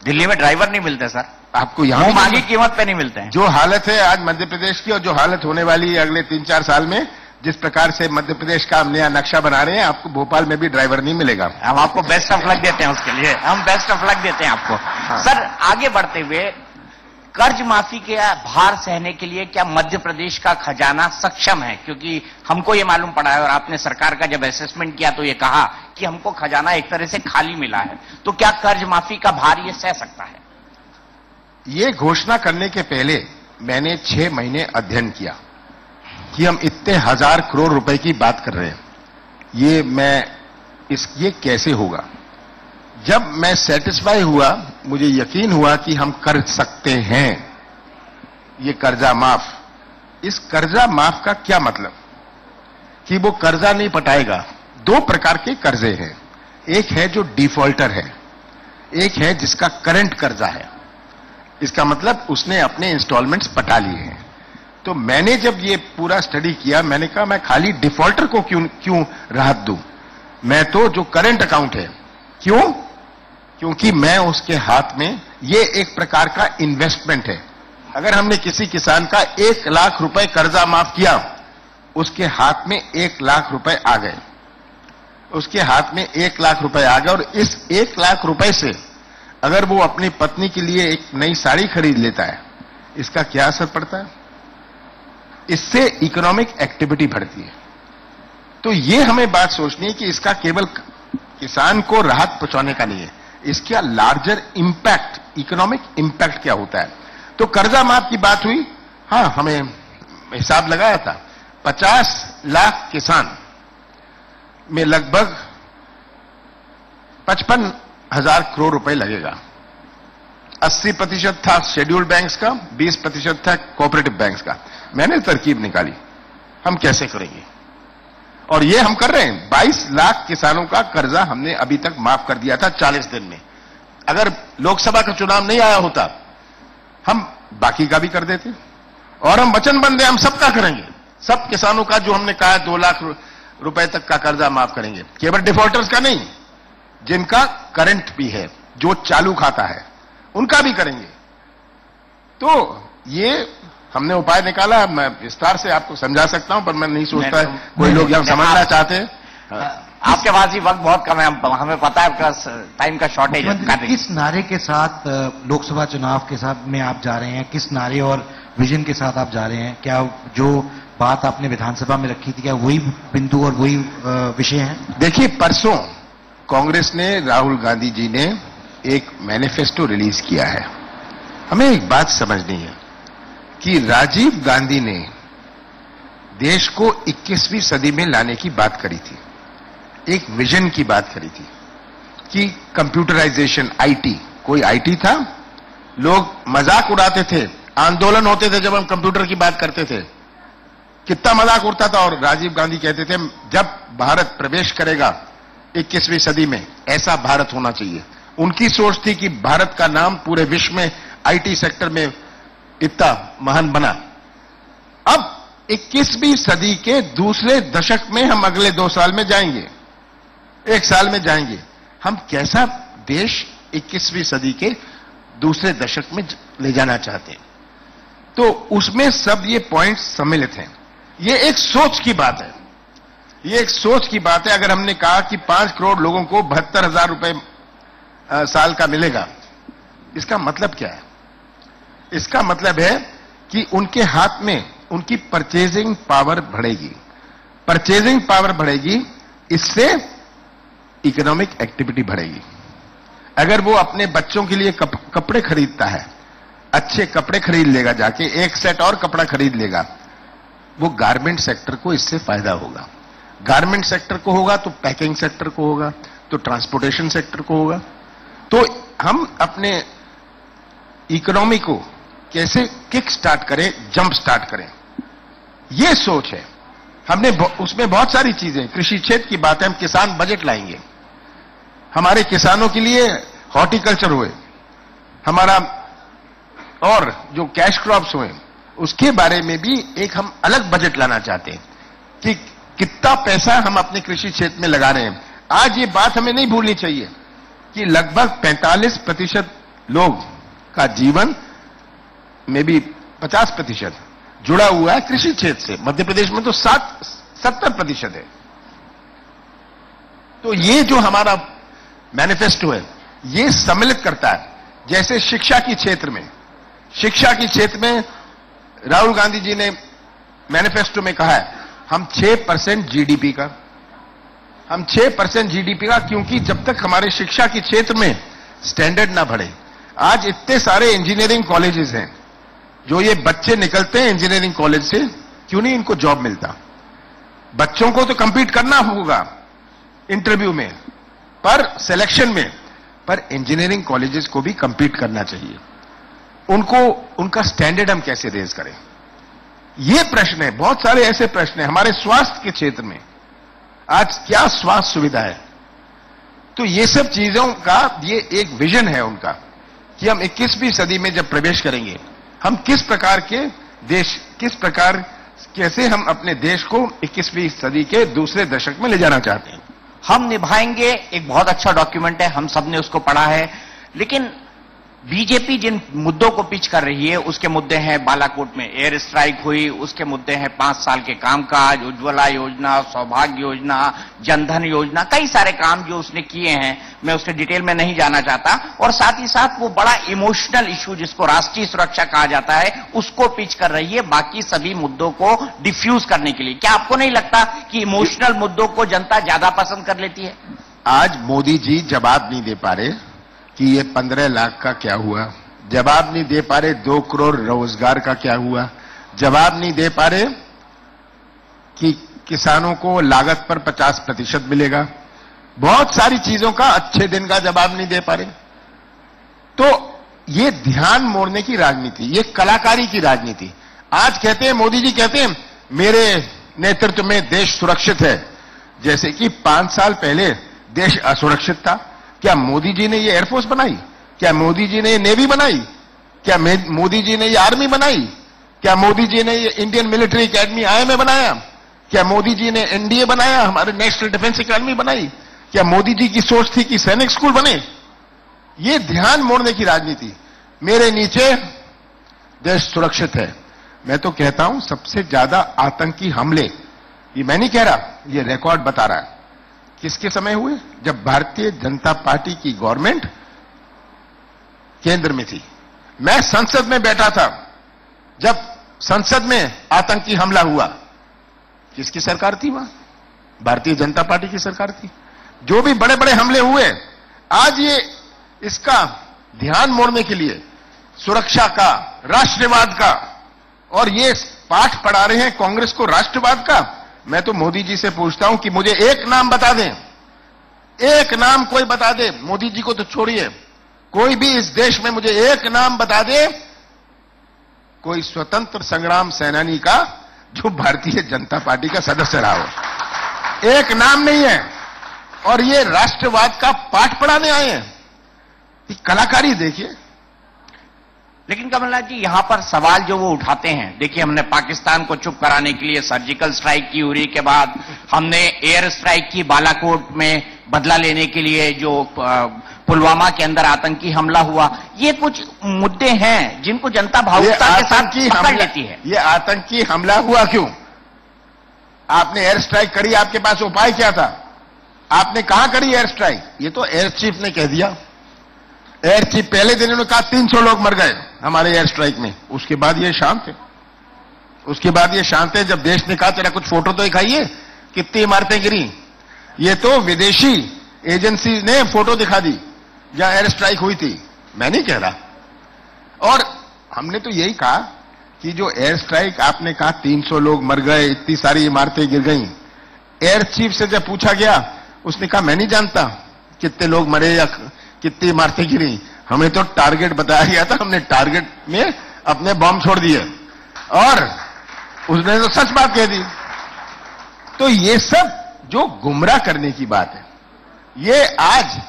दिल्ली में ड्राइवर नहीं मिलते सर, आपको यहां मांगी कीमत पे नहीं मिलते हैं। जो हालत है आज मध्य प्रदेश की, और जो हालत होने वाली है अगले 3-4 साल में, जिस प्रकार से मध्य प्रदेश का हम नया नक्शा बना रहे हैं, आपको भोपाल में भी ड्राइवर नहीं मिलेगा। हम आपको बेस्ट ऑफ लक देते हैं, उसके लिए हम बेस्ट ऑफ लक देते हैं आपको। सर आगे बढ़ते हुए, कर्ज माफी के भार सहने के लिए क्या मध्य प्रदेश का खजाना सक्षम है? क्योंकि हमको ये मालूम पड़ा है, और आपने सरकार का जब असेसमेंट किया तो ये कहा कि हमको खजाना एक तरह से खाली मिला है, तो क्या कर्ज माफी का भार ये सह सकता है? ये घोषणा करने के पहले मैंने 6 महीने अध्ययन किया कि हम इतने 1000 करोड़ रुपए की बात कर रहे हैं, ये कैसे होगा। जब मैं सेटिस्फाई हुआ, मुझे यकीन हुआ कि हम कर सकते हैं ये कर्जा माफ। इस कर्जा माफ का क्या मतलब कि वो कर्जा नहीं पटाएगा। 2 प्रकार के कर्जे हैं, एक है जो डिफॉल्टर है, एक है जिसका करंट कर्जा है। इसका मतलब उसने अपने इंस्टॉलमेंट्स पटा लिए हैं। तो मैंने जब ये पूरा स्टडी किया, मैंने कहा मैं खाली डिफॉल्टर को क्यों राहत दूं, मैं तो जो करंट अकाउंट है, क्यों? क्योंकि मैं उसके हाथ में, ये एक प्रकार का इन्वेस्टमेंट है। अगर हमने किसी किसान का 1 लाख रुपए कर्जा माफ किया, उसके हाथ में 1 लाख रुपए आ गए, उसके हाथ में 1 लाख रुपए आ गए। और इस 1 लाख रुपए से अगर वो अपनी पत्नी के लिए एक नई साड़ी खरीद लेता है, इसका क्या असर पड़ता है? इससे इकोनॉमिक एक्टिविटी बढ़ती है। तो ये हमें बात सोचनी है कि इसका केवल किसान को राहत पहुंचाने का नहीं है, इसका लार्जर इंपैक्ट, इकोनॉमिक इंपैक्ट क्या होता है। तो कर्जा माफ की बात हुई, हां हमें हिसाब लगाया था 50 लाख किसान में लगभग 55,000 करोड़ रुपए लगेगा। 80% था शेड्यूल्ड बैंक्स का, 20% था कोऑपरेटिव बैंक्स का। मैंने तरकीब निकाली हम कैसे करेंगे, और ये हम कर रहे हैं। 22 लाख किसानों का कर्जा हमने अभी तक माफ कर दिया था 40 दिन में। अगर लोकसभा का चुनाव नहीं आया होता, हम बाकी का भी कर देते। और हम वचनबद्ध हैं, हम सबका करेंगे, सब किसानों का जो हमने कहा 2 लाख रुपए तक का कर्जा माफ करेंगे। केवल डिफॉल्टर्स का नहीं, जिनका करंट भी है, जो चालू खाता है, उनका भी करेंगे। तो ये हमने उपाय निकाला। मैं विस्तार से आपको समझा सकता हूं, पर मैं नहीं सोचता कोई लोग यहां समझना चाहते हैं। आपके पास ही वक्त बहुत कम है, हमें पता है आपका टाइम का शॉर्टेज है। किस नारे के साथ लोकसभा चुनाव के साथ में आप जा रहे हैं, किस नारे और विजन के साथ आप जा रहे हैं? क्या जो बात आपने विधानसभा में रखी थी, क्या वही बिंदु और वही विषय है? देखिए, परसों कांग्रेस ने, राहुल गांधी जी ने एक मैनिफेस्टो रिलीज किया है। हमें एक बात समझनी है कि राजीव गांधी ने देश को 21वीं सदी में लाने की बात करी थी, एक विजन की बात करी थी कि कंप्यूटराइजेशन, आईटी, कोई आईटी था, लोग मजाक उड़ाते थे, आंदोलन होते थे जब हम कंप्यूटर की बात करते थे, कितना मजाक उड़ता था। और राजीव गांधी कहते थे जब भारत प्रवेश करेगा 21वीं सदी में, ऐसा भारत होना चाहिए। उनकी सोच थी कि भारत का नाम पूरे विश्व में आईटी सेक्टर में इतना महान बना। अब 21वीं सदी के दूसरे दशक में हम अगले 2 साल में जाएंगे, 1 साल में जाएंगे। हम कैसा देश 21वीं सदी के दूसरे दशक में ले जाना चाहते हैं, तो उसमें सब ये पॉइंट्स सम्मिलित हैं। ये एक सोच की बात है, ये एक सोच की बात है। अगर हमने कहा कि 5 करोड़ लोगों को 72,000 रुपए साल का मिलेगा, इसका मतलब क्या है? इसका मतलब है कि उनके हाथ में उनकी परचेजिंग पावर बढ़ेगी, परचेजिंग पावर बढ़ेगी, इससे इकोनॉमिक एक्टिविटी बढ़ेगी। अगर वो अपने बच्चों के लिए कपड़े खरीदता है, अच्छे कपड़े खरीद लेगा, जाके एक सेट और कपड़ा खरीद लेगा, वो गारमेंट सेक्टर को इससे फायदा होगा। गारमेंट सेक्टर को होगा तो पैकिंग सेक्टर को होगा, तो ट्रांसपोर्टेशन सेक्टर को होगा। तो हम अपने इकोनॉमी को कैसे किक स्टार्ट करें, जंप स्टार्ट करें, ये सोच है। हमने उसमें बहुत सारी चीजें, कृषि क्षेत्र की बात है, हम किसान बजट लाएंगे, हमारे किसानों के लिए हॉर्टिकल्चर हुए, हमारा और जो कैश क्रॉप्स हुए, उसके बारे में भी एक हम अलग बजट लाना चाहते हैं कि कितना पैसा हम अपने कृषि क्षेत्र में लगा रहे हैं। आज ये बात हमें नहीं भूलनी चाहिए कि लगभग 45% लोग का जीवन में भी 50% जुड़ा हुआ है कृषि क्षेत्र से। मध्य प्रदेश में तो 70% है। तो ये जो हमारा मैनिफेस्टो है, ये सम्मिलित करता है। जैसे शिक्षा के क्षेत्र में, शिक्षा के क्षेत्र में राहुल गांधी जी ने मैनिफेस्टो में कहा है हम 6% जीडीपी का, हम 6% जीडीपी का, क्योंकि जब तक हमारे शिक्षा के क्षेत्र में स्टैंडर्ड ना बढ़े, आज इतने सारे इंजीनियरिंग कॉलेजेस हैं, जो ये बच्चे निकलते हैं इंजीनियरिंग कॉलेज से, क्यों नहीं इनको जॉब मिलता? बच्चों को तो कंपीट करना होगा इंटरव्यू में, पर सिलेक्शन में, पर इंजीनियरिंग कॉलेजेस को भी कंपीट करना चाहिए। उनको उनका स्टैंडर्ड हम कैसे रेज करें, ये प्रश्न है। बहुत सारे ऐसे प्रश्न हैं। हमारे स्वास्थ्य के क्षेत्र में आज क्या स्वास्थ्य सुविधा है, तो ये सब चीजों का ये एक विजन है उनका कि हम 21वीं सदी में जब प्रवेश करेंगे, हम किस प्रकार के देश, किस प्रकार कैसे हम अपने देश को 21वीं सदी के दूसरे दशक में ले जाना चाहते हैं। हम निभाएंगे एक बहुत अच्छा डॉक्यूमेंट है, हम सबने उसको पढ़ा है। लेकिन बीजेपी जिन मुद्दों को पिच कर रही है, उसके मुद्दे हैं बालाकोट में एयर स्ट्राइक हुई, उसके मुद्दे हैं 5 साल के कामकाज, उज्ज्वला योजना, सौभाग्य योजना, जनधन योजना, कई सारे काम जो उसने किए हैं, मैं उसके डिटेल में नहीं जाना चाहता। और साथ ही साथ वो बड़ा इमोशनल इशू जिसको राष्ट्रीय सुरक्षा कहा जाता है, उसको पिच कर रही है बाकी सभी मुद्दों को डिफ्यूज करने के लिए। क्या आपको नहीं लगता कि इमोशनल मुद्दों को जनता ज्यादा पसंद कर लेती है? आज मोदी जी जवाब नहीं दे पा रहे कि ये 15 लाख का क्या हुआ, जवाब नहीं दे पा रहे 2 करोड़ रोजगार का क्या हुआ, जवाब नहीं दे पा रहे कि किसानों को लागत पर 50% मिलेगा, बहुत सारी चीजों का अच्छे दिन का जवाब नहीं दे पा रहे। तो ये ध्यान मोड़ने की राजनीति, ये कलाकारी की राजनीति। आज कहते हैं, मोदी जी कहते हैं मेरे नेतृत्व में देश सुरक्षित है, जैसे कि 5 साल पहले देश असुरक्षित था। क्या मोदी जी ने ये एयरफोर्स बनाई? क्या मोदी जी ने ये नेवी बनाई? क्या मोदी जी ने ये आर्मी बनाई? क्या मोदी जी ने ये इंडियन मिलिट्री एकेडमी IMA बनाया? क्या मोदी जी ने NDA बनाया, हमारे नेशनल डिफेंस एकेडमी बनाई? क्या मोदी जी की सोच थी कि सैनिक स्कूल बने? ये ध्यान मोड़ने की राजनीति। मेरे नीचे देश सुरक्षित है। मैं तो कहता हूं सबसे ज्यादा आतंकी हमले, ये मैं नहीं कह रहा, ये रिकॉर्ड बता रहा है, किसके समय हुए? जब भारतीय जनता पार्टी की गवर्नमेंट केंद्र में थी। मैं संसद में बैठा था जब संसद में आतंकी हमला हुआ। किसकी सरकार थी वहां? भारतीय जनता पार्टी की सरकार थी। जो भी बड़े बड़े हमले हुए, आज ये इसका ध्यान मोड़ने के लिए सुरक्षा का, राष्ट्रवाद का, और ये पाठ पढ़ा रहे हैं कांग्रेस को राष्ट्रवाद का। मैं तो मोदी जी से पूछता हूं कि मुझे एक नाम बता दें, एक नाम कोई बता दे, मोदी जी को तो छोड़िए, कोई भी इस देश में मुझे एक नाम बता दे, कोई स्वतंत्र संग्राम सेनानी का जो भारतीय जनता पार्टी का सदस्य रहा हो। एक नाम नहीं है। और ये राष्ट्रवाद का पाठ पढ़ाने आए हैं। ये कलाकारी देखिए। लेकिन कमलनाथ जी, यहां पर सवाल जो वो उठाते हैं, देखिए हमने पाकिस्तान को चुप कराने के लिए सर्जिकल स्ट्राइक की, उरी के बाद हमने एयर स्ट्राइक की बालाकोट में बदला लेने के लिए, जो पुलवामा के अंदर आतंकी हमला हुआ, ये कुछ मुद्दे हैं जिनको जनता भावुकता के साथ पकड़ लेती है। ये आतंकी हमला हुआ क्यों? आपने एयर स्ट्राइक करी, आपके पास उपाय क्या था? आपने कहां करी एयर स्ट्राइक? ये तो एयर चीफ ने कह दिया। एयर चीफ पहले दिन उन्होंने कहा 300 लोग मर गए हमारे एयर स्ट्राइक में। उसके बाद ये शांत है। उसके बाद ये शांत है जब देश ने कहा तेरा कुछ फोटो तो दिखाइए, कितनी इमारतें गिरी। ये तो विदेशी एजेंसी ने फोटो दिखा दी जहां एयर स्ट्राइक हुई थी, मैं नहीं कह रहा। और हमने तो यही कहा कि जो एयर स्ट्राइक आपने कहा 300 लोग मर गए, इतनी सारी इमारतें गिर गई, एयर चीफ से जब पूछा गया उसने कहा मैं नहीं जानता कितने लोग मरे या कितनी इमारतें गिरी, हमें तो टारगेट बताया गया था, हमने टारगेट में अपने बम छोड़ दिए। और उसने तो सच बात कह दी। तो ये सब जो गुमराह करने की बात है, ये आज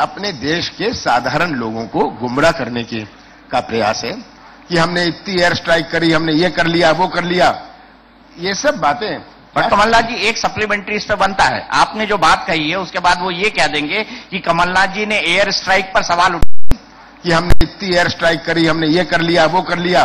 अपने देश के साधारण लोगों को गुमराह करने का प्रयास है कि हमने इतनी एयर स्ट्राइक करी, हमने ये कर लिया, वो कर लिया, ये सब बातें। पर कमलनाथ जी, एक सप्लीमेंट्री इस पर बनता है। आपने जो बात कही है उसके बाद वो ये कह देंगे कि कमलनाथ जी ने एयर स्ट्राइक पर सवाल उठाया कि हमने इतनी एयर स्ट्राइक करी, हमने ये कर लिया, वो कर लिया,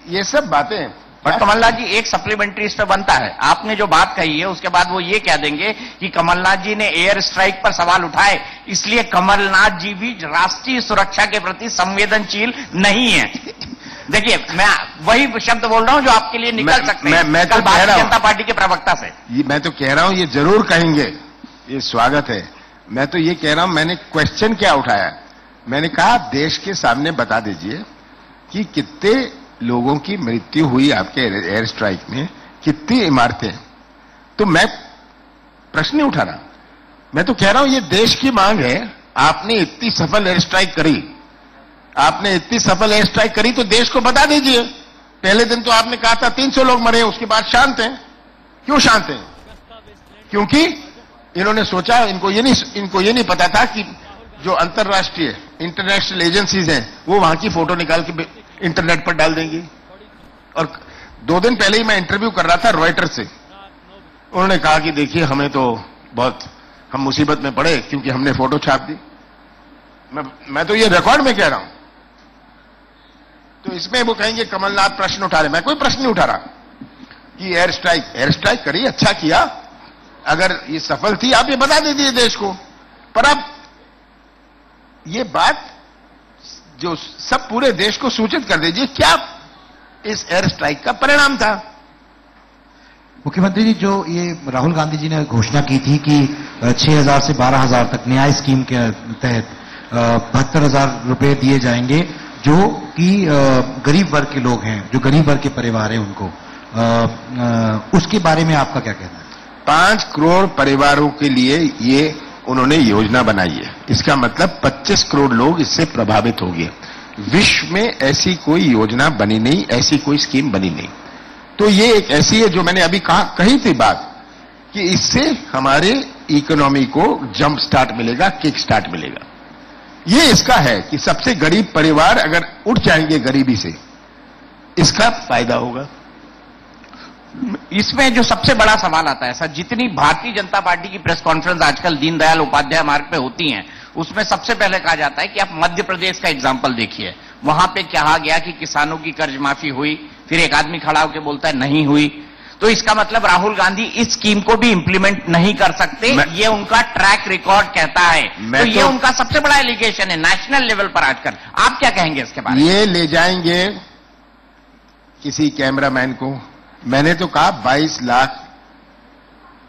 ये सब बातें। पर कमलनाथ जी, एक सप्लीमेंट्री इस पर बनता है। आपने जो बात कही है उसके बाद वो ये कह देंगे कि कमलनाथ जी ने एयर स्ट्राइक पर सवाल उठाए, इसलिए कमलनाथ जी भी राष्ट्रीय सुरक्षा के प्रति संवेदनशील नहीं है। देखिए, मैं वही शब्द बोल रहा हूं जो आपके लिए निकल सकते हैं मैं तो भारतीय जनता पार्टी के प्रवक्ता से। मैं तो कह रहा हूं ये जरूर कहेंगे, ये स्वागत है। मैं तो ये कह रहा हूं, मैंने क्वेश्चन क्या उठाया, मैंने कहा देश के सामने बता दीजिए कि कितने लोगों की मृत्यु हुई आपके एयर स्ट्राइक में, कितनी इमारतें। तो मैं प्रश्न नहीं उठा रहा, मैं तो कह रहा हूं ये देश की मांग है। आपने इतनी सफल एयर स्ट्राइक करी, आपने इतनी सफल एयर स्ट्राइक करी, तो देश को बता दीजिए। पहले दिन तो आपने कहा था 300 लोग मरे, उसके बाद शांत हैं। क्यों शांत हैं? क्योंकि इन्होंने सोचा, इनको ये नहीं पता था कि जो अंतर्राष्ट्रीय इंटरनेशनल एजेंसीज हैं वो वहां की फोटो निकाल के इंटरनेट पर डाल देंगी। और 2 दिन पहले ही मैं इंटरव्यू कर रहा था रॉयटर से, उन्होंने कहा कि देखिए हमें तो बहुत हम मुसीबत में पड़े क्योंकि हमने फोटो छाप दी। मैं तो ये रिकॉर्ड में कह रहा हूं। तो इसमें वो कहेंगे कमलनाथ प्रश्न उठा रहे, मैं कोई प्रश्न नहीं उठा रहा कि एयर स्ट्राइक करी, अच्छा किया, अगर ये सफल थी आप ये बता दीजिए देश को। पर अब ये बात जो सब पूरे देश को सूचित कर दीजिए क्या इस एयर स्ट्राइक का परिणाम था। मुख्यमंत्री जी, जो ये राहुल गांधी जी ने घोषणा की थी कि 6,000 से 12,000 तक न्याय स्कीम के तहत 72,000 रुपए दिए जाएंगे जो कि गरीब वर्ग के लोग हैं, जो गरीब वर्ग के परिवार हैं उनको, उसके बारे में आपका क्या कहना है? 5 करोड़ परिवारों के लिए ये उन्होंने योजना बनाई है। इसका मतलब 25 करोड़ लोग इससे प्रभावित होंगे। विश्व में ऐसी कोई योजना बनी नहीं, ऐसी कोई स्कीम बनी नहीं। तो ये एक ऐसी है जो मैंने अभी कही थी बात कि इससे हमारे इकोनॉमी को जंप स्टार्ट मिलेगा, किक स्टार्ट मिलेगा। ये इसका है कि सबसे गरीब परिवार अगर उठ जाएंगे गरीबी से, इसका फायदा होगा। इसमें जो सबसे बड़ा सवाल आता है सर, जितनी भारतीय जनता पार्टी की प्रेस कॉन्फ्रेंस आजकल दीनदयाल उपाध्याय मार्ग पे होती हैं, उसमें सबसे पहले कहा जाता है कि आप मध्य प्रदेश का एग्जाम्पल देखिए। वहां पे कहा गया कि किसानों की कर्ज माफी हुई, फिर एक आदमी खड़ा होकर बोलता है नहीं हुई। तो इसका मतलब राहुल गांधी इस स्कीम को भी इंप्लीमेंट नहीं कर सकते, ये उनका ट्रैक रिकॉर्ड कहता है। तो ये उनका सबसे बड़ा एलिगेशन है नेशनल लेवल पर आजकल। आप क्या कहेंगे इसके बारे में? ये ले जाएंगे किसी कैमरामैन को। मैंने तो कहा 22 लाख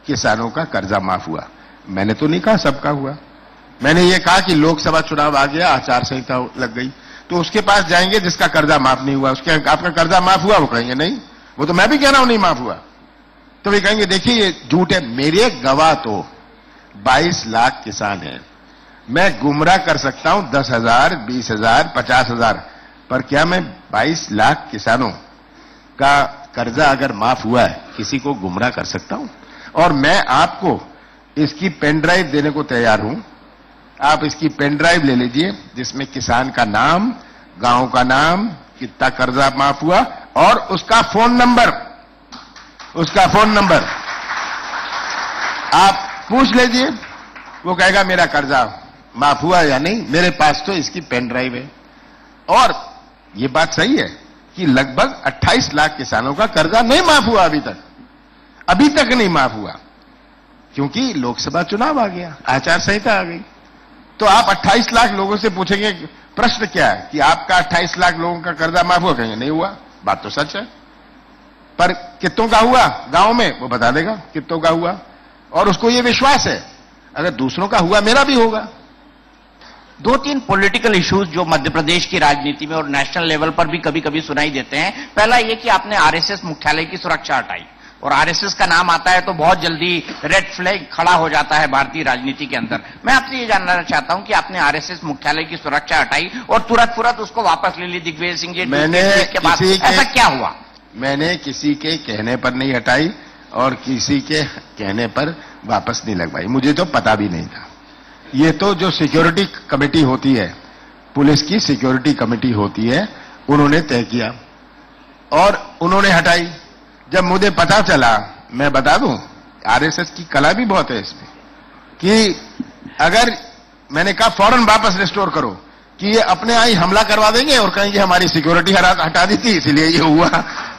किसानों का कर्जा माफ हुआ। मैंने तो नहीं कहा सबका हुआ। मैंने ये कहा कि लोकसभा चुनाव आ गया, आचार संहिता लग गई, तो उसके पास जाएंगे जिसका कर्जा माफ नहीं हुआ। उसके आपका कर्जा माफ हुआ? वो कहेंगे नहीं। वो तो मैं भी कह रहा हूं नहीं माफ हुआ। तो वे कहेंगे देखिए ये झूठ है। मेरे गवाह तो 22 लाख किसान हैं। मैं गुमराह कर सकता हूं 10,000, 20,000, 50,000, पर क्या मैं 22 लाख किसानों का कर्जा अगर माफ हुआ है किसी को गुमराह कर सकता हूं? और मैं आपको इसकी पेन ड्राइव देने को तैयार हूं। आप इसकी पेन ड्राइव ले लीजिए जिसमें किसान का नाम, गांव का नाम, कितना कर्जा माफ हुआ और उसका फोन नंबर आप पूछ लीजिए। वो कहेगा मेरा कर्जा माफ हुआ या नहीं। मेरे पास तो इसकी पेन ड्राइव है। और ये बात सही है कि लगभग 28 लाख किसानों का कर्जा नहीं माफ हुआ अभी तक नहीं माफ हुआ, क्योंकि लोकसभा चुनाव आ गया, आचार संहिता आ गई। तो आप 28 लाख लोगों से पूछेंगे प्रश्न क्या है कि आपका 28 लाख लोगों का कर्जा माफ हुआ? कहेंगे नहीं हुआ। बात तो सच है, पर कितनों का हुआ गांव में वो बता देगा कितनों का हुआ। और उसको ये विश्वास है अगर दूसरों का हुआ मेरा भी होगा। 2-3 पॉलिटिकल इश्यूज जो मध्य प्रदेश की राजनीति में और नेशनल लेवल पर भी कभी कभी सुनाई देते हैं। पहला यह कि आपने आरएसएस मुख्यालय की सुरक्षा हटाई, और आरएसएस का नाम आता है तो बहुत जल्दी रेड फ्लैग खड़ा हो जाता है भारतीय राजनीति के अंदर। मैं आपसे ये जानना चाहता हूं कि आपने आरएसएस मुख्यालय की सुरक्षा हटाई और तुरंत उसको वापस ले ली दिग्विजय सिंह जी के बाद, ऐसा क्या हुआ? मैंने किसी के कहने पर नहीं हटाई और किसी के कहने पर वापस नहीं लगवाई। मुझे तो पता भी नहीं था। ये तो जो सिक्योरिटी कमेटी होती है, पुलिस की सिक्योरिटी कमेटी होती है, उन्होंने तय किया और उन्होंने हटाई। जब मुझे पता चला, मैं बता दूं आरएसएस की कला भी बहुत है इसमें, कि अगर मैंने कहा फौरन वापस रिस्टोर करो, कि ये अपने आई हमला करवा देंगे और कहेंगे हमारी सिक्योरिटी हटा दी थी इसलिए ये हुआ।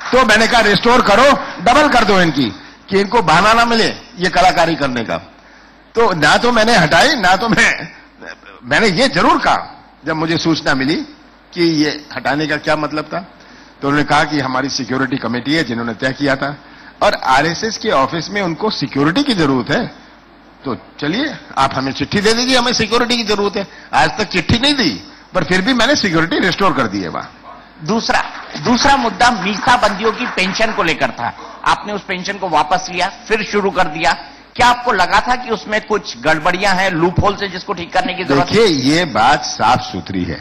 तो मैंने कहा रिस्टोर करो, डबल कर दो इनकी, कि इनको बहाना ना मिले ये कलाकारी करने का। तो ना तो मैंने हटाई, ना तो मैंने ये जरूर कहा जब मुझे सूचना मिली कि ये हटाने का क्या मतलब था, तो उन्होंने कहा कि हमारी सिक्योरिटी कमेटी है जिन्होंने तय किया था और आरएसएस के ऑफिस में उनको सिक्योरिटी की जरूरत है, तो चलिए आप हमें चिट्ठी दे दीजिए, हमें सिक्योरिटी की जरूरत है। आज तक चिट्ठी नहीं दी, पर फिर भी मैंने सिक्योरिटी रिस्टोर कर दी है वहां। दूसरा मुद्दा मीसाबंदियों की पेंशन को लेकर था। आपने उस पेंशन को वापस लिया, फिर शुरू कर दिया। क्या आपको लगा था कि उसमें कुछ गड़बड़ियां हैं, लूप होल से जिसको ठीक करने की जरूरत है? देखिए ये बात साफ सुथरी है।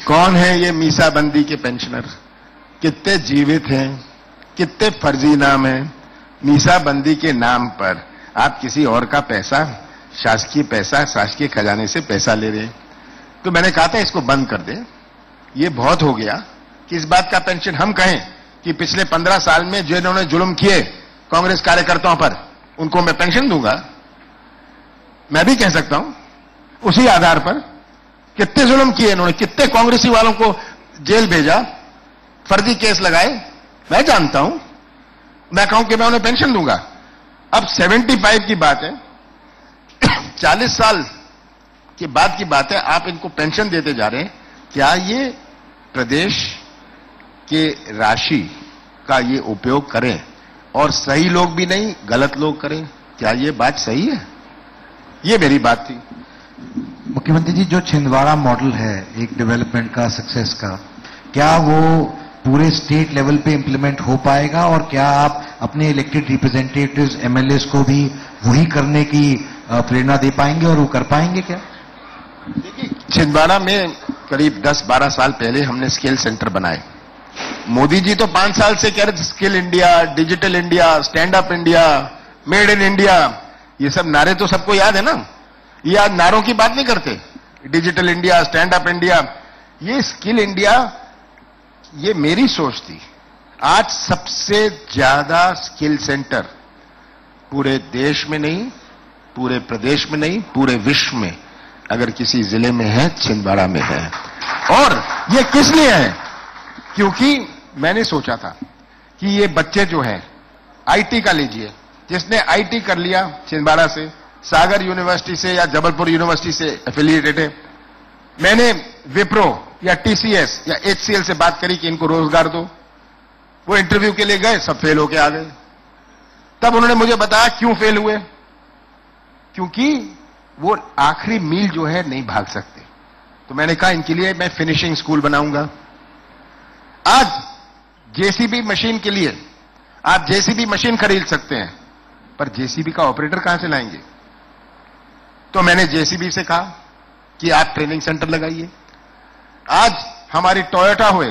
कौन है ये मीसाबंदी के पेंशनर, कितने जीवित हैं, कितने फर्जी नाम हैं? मीसाबंदी के नाम पर आप किसी और का पैसा, शासकीय खजाने से पैसा ले रहे हैं। तो मैंने कहा था इसको बंद कर दे। ये बहुत हो गया कि इस बात का पेंशन हम कहें कि पिछले 15 साल में जिन्होंने जुल्म किए कांग्रेस कार्यकर्ताओं पर, उनको मैं पेंशन दूंगा। मैं भी कह सकता हूं उसी आधार पर कितने जुल्म किए इन्होंने, कितने कांग्रेसी वालों को जेल भेजा, फर्जी केस लगाए, मैं जानता हूं। मैं कहूं कि मैं उन्हें पेंशन दूंगा। अब 75 की बात है, 40 साल के बाद की बात है, आप इनको पेंशन देते जा रहे हैं। क्या ये प्रदेश के राशि का ये उपयोग करें और सही लोग भी नहीं गलत लोग करें? क्या ये बात सही है? ये मेरी बात थी। मुख्यमंत्री जी, जो छिंदवाड़ा मॉडल है एक डेवलपमेंट का, सक्सेस का, क्या वो पूरे स्टेट लेवल पे इंप्लीमेंट हो पाएगा और क्या आप अपने इलेक्टेड रिप्रेजेंटेटिव्स, एमएलएस को भी वही करने की प्रेरणा दे पाएंगे और वो कर पाएंगे क्या? देखिए, छिंदवाड़ा में करीब 10-12 साल पहले हमने स्किल सेंटर बनाए। मोदी जी तो 5 साल से कह रहे थे skill India, digital India, stand up India, made in India, ये सब नारे तो सबको याद है ना। ये आज नारों की बात नहीं करते। Digital India, stand up India, ये स्किल इंडिया, ये मेरी सोच थी। आज सबसे ज्यादा स्किल सेंटर पूरे देश में नहीं, पूरे प्रदेश में नहीं, पूरे विश्व में अगर किसी जिले में है, छिंदवाड़ा में है। और ये किस लिए है? क्योंकि मैंने सोचा था कि ये बच्चे जो हैं आईटी का लीजिए, जिसने आईटी कर लिया छिंदवाड़ा से, सागर यूनिवर्सिटी से या जबलपुर यूनिवर्सिटी से एफिलिएटेड है, मैंने विप्रो या टीसीएस या एचसीएल से बात करी कि इनको रोजगार दो, वो इंटरव्यू के लिए गए, सब फेल होके आ गए। तब उन्होंने मुझे बताया क्यों फेल हुए, क्योंकि वो आखिरी मील जो है नहीं भाग सकते। तो मैंने कहा इनके लिए मैं फिनिशिंग स्कूल बनाऊंगा। आज जेसीबी मशीन के लिए आप जेसीबी मशीन खरीद सकते हैं, पर जेसीबी का ऑपरेटर कहां से लाएंगे? तो मैंने जेसीबी से कहा कि आप ट्रेनिंग सेंटर लगाइए। आज हमारी टोयोटा हुए,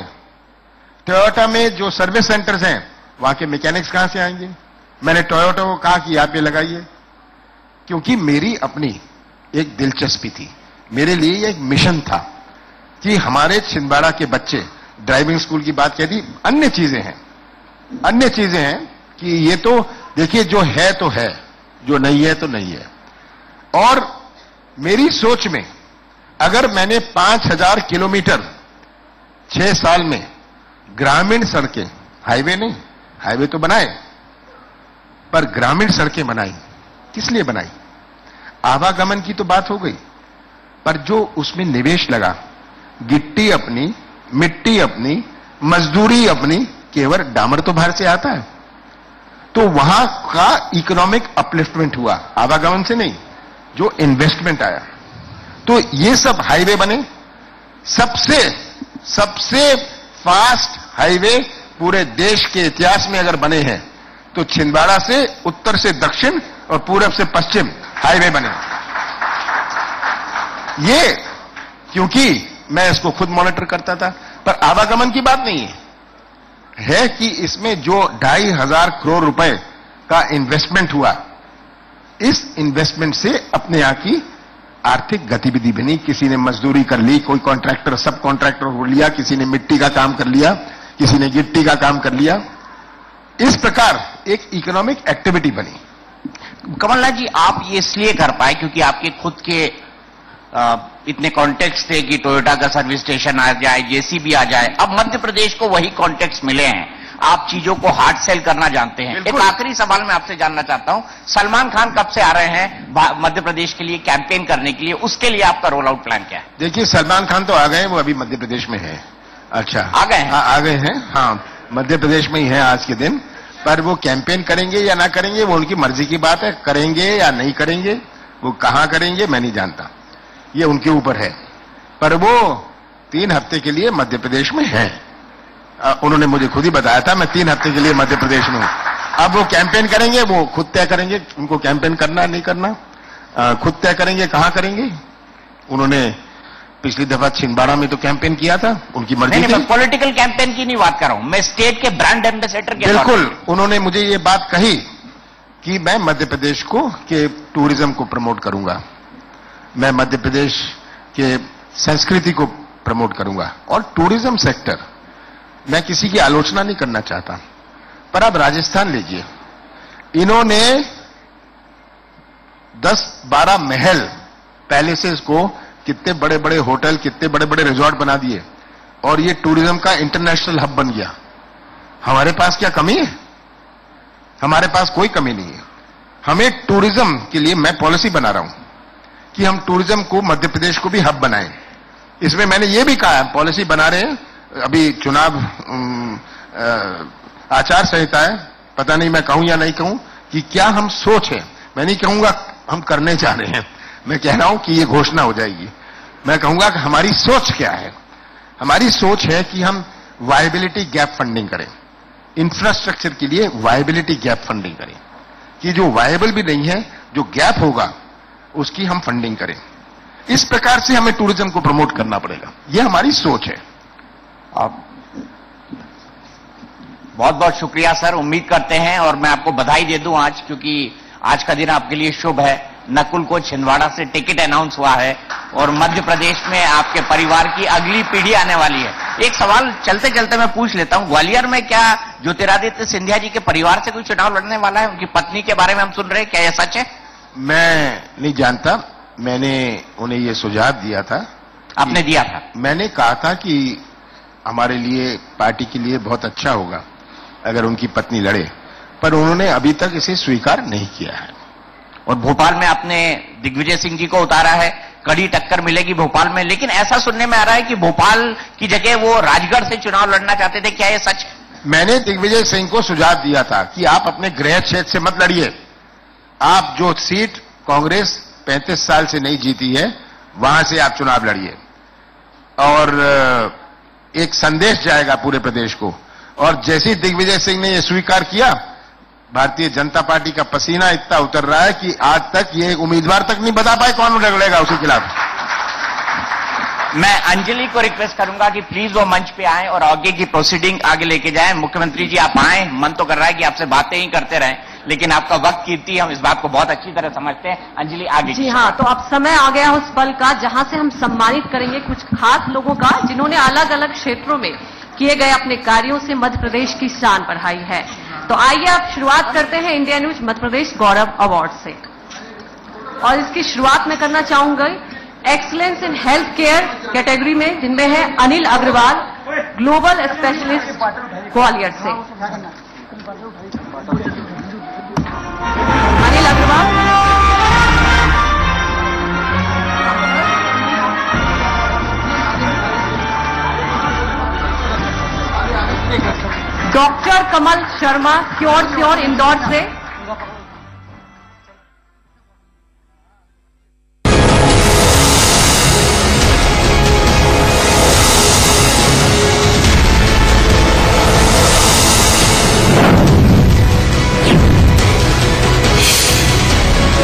टोयोटा में जो सर्विस सेंटर्स हैं वहां के मैकेनिक्स कहां से आएंगे? मैंने टोयोटा को कहा कि आप ये लगाइए, क्योंकि मेरी अपनी एक दिलचस्पी थी, मेरे लिए ये एक मिशन था कि हमारे छिंदवाड़ा के बच्चे, ड्राइविंग स्कूल की बात कह दी, अन्य चीजें हैं कि ये तो देखिए जो है तो है, जो नहीं है तो नहीं है। और मेरी सोच में अगर मैंने 5000 किलोमीटर 6 साल में ग्रामीण सड़कें, हाईवे नहीं, हाईवे तो बनाए, पर ग्रामीण सड़कें बनाई, किस लिए बनाई? आवागमन की तो बात हो गई, पर जो उसमें निवेश लगा, गिट्टी अपनी, मिट्टी अपनी, मजदूरी अपनी, केवल डामर तो बाहर से आता है, तो वहां का इकोनॉमिक अपलिफ्टमेंट हुआ, आवागमन से नहीं, जो इन्वेस्टमेंट आया। तो ये सब हाईवे बने, सबसे फास्ट हाईवे पूरे देश के इतिहास में अगर बने हैं तो छिंदवाड़ा से उत्तर से दक्षिण और पूरब से पश्चिम हाईवे बने। ये क्योंकि मैं इसको खुद मॉनिटर करता था, पर आवागमन की बात नहीं है कि इसमें जो 2500 करोड़ रुपए का इन्वेस्टमेंट हुआ, इस इन्वेस्टमेंट से अपने यहां की आर्थिक गतिविधि बनी। किसी ने मजदूरी कर ली, कोई कॉन्ट्रैक्टर सब कॉन्ट्रैक्टर हो लिया, किसी ने मिट्टी का काम कर लिया, किसी ने गिट्टी का काम कर लिया। इस प्रकार एक इकोनॉमिक एक्टिविटी बनी। कमलनाथ जी, आप ये इसलिए कर पाए क्योंकि आपके खुद के इतने कॉन्टेक्स्ट थे कि टोयोटा का सर्विस स्टेशन आ जाए, जेसीबी आ जाए। अब मध्य प्रदेश को वही कॉन्टेक्स्ट मिले हैं, आप चीजों को हार्ड सेल करना जानते हैं। एक आखिरी सवाल मैं आपसे जानना चाहता हूं, सलमान खान कब से आ रहे हैं मध्य प्रदेश के लिए कैंपेन करने के लिए, उसके लिए आपका रोल आउट प्लान क्या है? देखिए, सलमान खान तो आ गए, वो अभी मध्य प्रदेश में है। अच्छा, आ गए हैं? हाँ, आ गए हैं, हाँ, मध्य प्रदेश में ही है आज के दिन। पर वो कैंपेन करेंगे या ना करेंगे वो उनकी मर्जी की बात है, करेंगे या नहीं करेंगे, वो कहां करेंगे मैं नहीं जानता, ये उनके ऊपर है। पर वो 3 हफ्ते के लिए मध्य प्रदेश में है। उन्होंने मुझे खुद ही बताया था मैं 3 हफ्ते के लिए मध्य प्रदेश में हूं। अब वो कैंपेन करेंगे, वो खुद तय करेंगे, उनको कैंपेन करना नहीं करना, खुद तय करेंगे कहां करेंगे। उन्होंने पिछली दफा छिंदवाड़ा में तो कैंपेन किया था, उनकी मर्जी थी। मैं पॉलिटिकल कैंपेन की नहीं बात कर रहा हूं, मैं स्टेट के ब्रांड एम्बेसडर के। बिल्कुल, उन्होंने मुझे ये बात कही कि मैं मध्य प्रदेश को के टूरिज्म को प्रमोट करूंगा, मैं मध्य प्रदेश के संस्कृति को प्रमोट करूंगा। और टूरिज्म सेक्टर, मैं किसी की आलोचना नहीं करना चाहता, पर आप राजस्थान लीजिए, इन्होंने 10-12 महल पैलेसेस को, कितने बड़े बड़े होटल, कितने बड़े बड़े रिजॉर्ट बना दिए, और ये टूरिज्म का इंटरनेशनल हब बन गया। हमारे पास क्या कमी है? हमारे पास कोई कमी नहीं है। हमें टूरिज्म के लिए मैं पॉलिसी बना रहा हूं कि हम टूरिज्म को मध्य प्रदेश को भी हब बनाएं। इसमें मैंने ये भी कहा, पॉलिसी बना रहे हैं, अभी चुनाव आचार संहिता है, पता नहीं मैं कहूं या नहीं कहूं कि क्या हम सोच है, मैं नहीं कहूंगा हम करने जा रहे हैं, मैं कह रहा हूं कि ये घोषणा हो जाएगी। मैं कहूंगा कि हमारी सोच क्या है। हमारी सोच है कि हम वायबिलिटी गैप फंडिंग करें, इंफ्रास्ट्रक्चर के लिए वायबिलिटी गैप फंडिंग करें, कि जो वायबल भी नहीं है, जो गैप होगा उसकी हम फंडिंग करें। इस प्रकार से हमें टूरिज्म को प्रमोट करना पड़ेगा, यह हमारी सोच है। आप बहुत बहुत शुक्रिया सर, उम्मीद करते हैं, और मैं आपको बधाई दे दूं आज, क्योंकि आज का दिन आपके लिए शुभ है। नकुल को छिंदवाड़ा से टिकट अनाउंस हुआ है और मध्य प्रदेश में आपके परिवार की अगली पीढ़ी आने वाली है। एक सवाल चलते चलते मैं पूछ लेता हूं, ग्वालियर में क्या ज्योतिरादित्य सिंधिया जी के परिवार से कोई चुनाव लड़ने वाला है? उनकी पत्नी के बारे में हम सुन रहे हैं, क्या यह सच है? मैं नहीं जानता, मैंने उन्हें यह सुझाव दिया था। आपने दिया था? मैंने कहा था कि हमारे लिए, पार्टी के लिए बहुत अच्छा होगा अगर उनकी पत्नी लड़े, पर उन्होंने अभी तक इसे स्वीकार नहीं किया है। और भोपाल में आपने दिग्विजय सिंह जी को उतारा है, कड़ी टक्कर मिलेगी भोपाल में, लेकिन ऐसा सुनने में आ रहा है कि भोपाल की जगह वो राजगढ़ से चुनाव लड़ना चाहते थे, क्या ये सच? मैंने दिग्विजय सिंह को सुझाव दिया था कि आप अपने गृह क्षेत्र से मत लड़िए, आप जो सीट कांग्रेस 35 साल से नहीं जीती है वहां से आप चुनाव लड़िए, और एक संदेश जाएगा पूरे प्रदेश को। और जैसे ही दिग्विजय सिंह ने यह स्वीकार किया, भारतीय जनता पार्टी का पसीना इतना उतर रहा है कि आज तक ये उम्मीदवार तक नहीं बता पाए कौन लड़ेगा उसके खिलाफ। मैं अंजलि को रिक्वेस्ट करूंगा कि प्लीज वो मंच पे आएं और आगे की प्रोसीडिंग आगे लेके जाएं। मुख्यमंत्री जी आप आएं, मन तो कर रहा है कि आपसे बातें ही करते रहें, लेकिन आपका वक्त कीमती, हम इस बात को बहुत अच्छी तरह समझते हैं। अंजलि आगे। जी हाँ, तो अब समय आ गया उस पल का जहां से हम सम्मानित करेंगे कुछ खास लोगों का जिन्होंने अलग अलग क्षेत्रों में किए गए अपने कार्यों से मध्य प्रदेश की शान बढ़ाई है। तो आइए आप शुरुआत करते हैं इंडिया न्यूज मध्य प्रदेश गौरव अवार्ड से, और इसकी शुरुआत मैं करना चाहूंगा excellence in health care category में, जिनमें है अनिल अग्रवाल, ग्लोबल स्पेशलिस्ट ग्वालियर से। अनिल अग्रवाल। डॉक्टर कमल शर्मा क्योर इंदौर से।